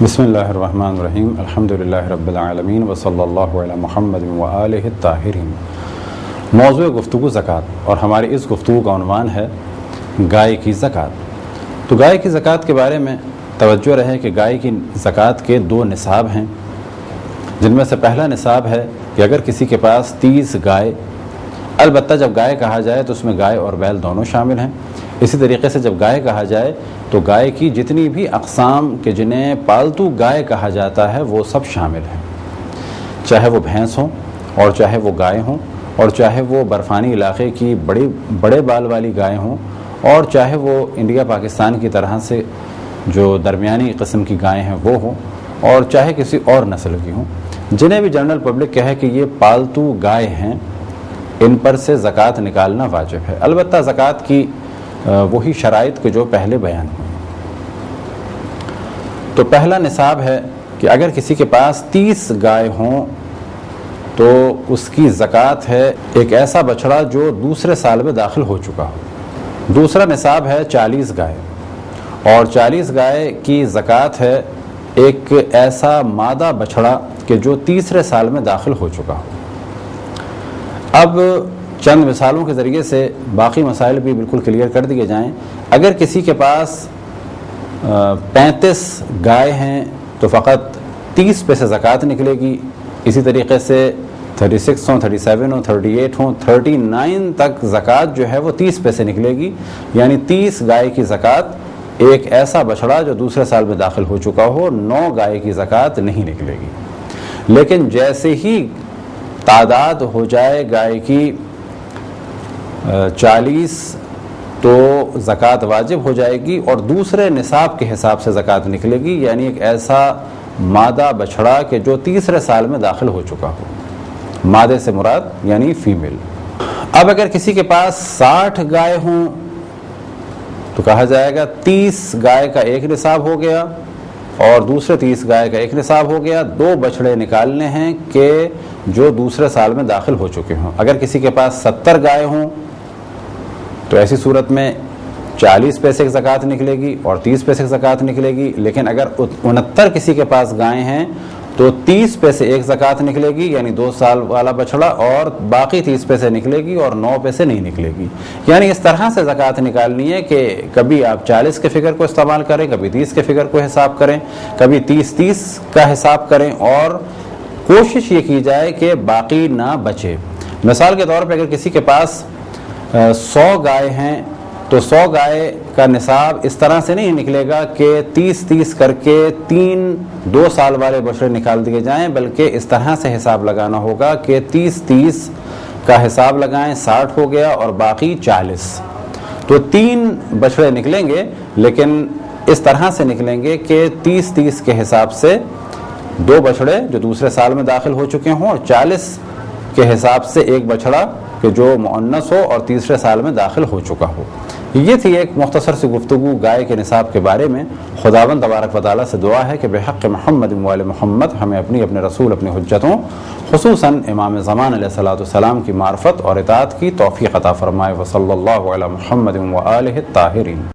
بسم اللہ الرحمن الرحیم الحمدللہ رب العالمین وصلی اللہ علی محمد وآلہ الطاہرین۔ موضوع گفتگو زکوٰۃ، اور ہماری اس گفتگو کا عنوان ہے گائے کی زکوٰۃ۔ تو گائے کی زکوٰۃ کے بارے میں توجہ رہے کہ گائے کی زکوٰۃ کے دو نصاب ہیں، جن میں سے پہلا نصاب ہے کہ اگر کسی کے پاس 30 گائے، البتہ جب گائے کہا جائے تو اس میں گائے اور بیل دونوں شامل ہیں۔ اسی طریقے سے جب گائے کہا جائے تو گائے کی جتنی بھی اقسام کے جنہیں پالتو گائے کہا جاتا ہے وہ سب شامل ہیں، چاہے وہ بھینس ہوں اور چاہے وہ گائے ہوں اور چاہے وہ برفانی علاقے کی بڑے بال والی گائے ہوں اور چاہے وہ انڈیا پاکستان کی طرح سے جو درمیانی قسم کی گائے ہیں وہ ہوں اور چاہے کسی اور نسل کی ہوں، جنہیں بھی جنرل پبلک کہے کہ یہ پالتو گائے ہیں، ان پر سے زکوٰۃ نکالنا واجب ہے، البتہ زکوٰۃ کی وہی شرائط کے جو پہلے بیان ہوئے۔ تو پہلا نصاب ہے کہ اگر کسی کے پاس 30 گائے ہوں تو اس کی زکوٰۃ ہے ایک ایسا بچڑا جو دوسرے سال میں داخل ہو چکا ہو۔ دوسرا نصاب ہے 40 گائے، اور 40 گائے کی زکوٰۃ ہے ایک ایسا مادہ بچڑا کہ جو تیسرے سال میں داخل ہو چکا ہو۔ اب چند مثالوں کے ذریعے سے باقی مسائل بھی بالکل کلیئر کر دیے جائیں۔ اگر کسی کے پاس 35 گائے ہیں تو فقط 30 پیسے زکوٰۃ نکلے گی۔ اسی طریقے سے 36 ہوں، 37 ہوں، 38 ہوں، 39 تک زکوٰۃ جو ہے وہ 30 پیسے نکلے گی، یعنی 30 گائے کی زکوٰۃ ایک ایسا بچڑا جو دوسرے سال میں داخل ہو چکا ہو، 9 گائے کی زکوٰۃ نہیں نکلے گی۔ لیکن جیسے ہی تعداد ہو جائے گائے کی 40 تو زکوٰۃ واجب ہو جائے گی اور دوسرے نصاب کے حساب سے زکوٰۃ نکلے گی، یعنی ایک ایسا مادہ بچھڑا کہ جو تیسرے سال میں داخل ہو چکا ہو، مادے سے مراد یعنی فیمیل۔ اب اگر کسی کے پاس 60 گائے ہوں تو کہا جائے گا 30 گائے کا ایک نصاب ہو گیا اور دوسرے 30 گائے کا ایک نصاب ہو گیا، 2 بچھڑے نکالنے ہیں کہ جو دوسرے سال میں داخل ہو چکے ہوں۔ اگر کسی کے پاس 70 گائے ہوں تو ایسی صورت میں 40 پیسے کی زکوٰۃ نکلے گی اور 30 پیسے کی زکوٰۃ نکلے گی۔ لیکن اگر 69 کسی کے پاس گائے ہیں تو 30 پیسے ایک زکوٰۃ نکلے گی، یعنی 2 سال والا بچڑا، اور باقی 30 پیسے نکلے گی اور 9 پیسے نہیں نکلے گی۔ یعنی اس طرح سے زکوٰۃ نکالنی ہے کہ کبھی آپ 40 کے فگر کو استعمال کریں، کبھی 30 کے فگر کو حساب کریں، کبھی 30 کا حساب کریں، اور کوشش یہ کی جائے کہ باقی نہ بچے۔ مثال کے طور پہ اگر کسی کے پاس 100 گائے ہیں تو 100 گائے کا نصاب اس طرح سے نہیں نکلے گا کہ 30 کر کے 2 سال والے بچڑے نکال دیے جائیں، بلکہ اس طرح سے حساب لگانا ہوگا کہ 30 کا حساب لگائیں، 60 ہو گیا اور باقی 40، تو 3 بچڑے نکلیں گے، لیکن اس طرح سے نکلیں گے کہ 30 کے حساب سے 2 بچڑے جو دوسرے سال میں داخل ہو چکے ہوں اور 40 کے حساب سے ایک بچڑا کہ جو مؤنث ہو اور تیسرے سال میں داخل ہو چکا ہو۔ یہ تھی ایک مختصر سی گفتگو گائے کے نصاب کے بارے میں۔ خداوند تبارک و تعالیٰ سے دعا ہے کہ بحق محمد وآل محمد ہمیں اپنے رسول، اپنی حجتوں، خصوصاً امام زمان علیہ الصلوۃ والسلام کی معرفت اور اطاعت کی توفیق عطا فرمائے۔ وصلی اللہ علی محمد وآلہ الطاہرین۔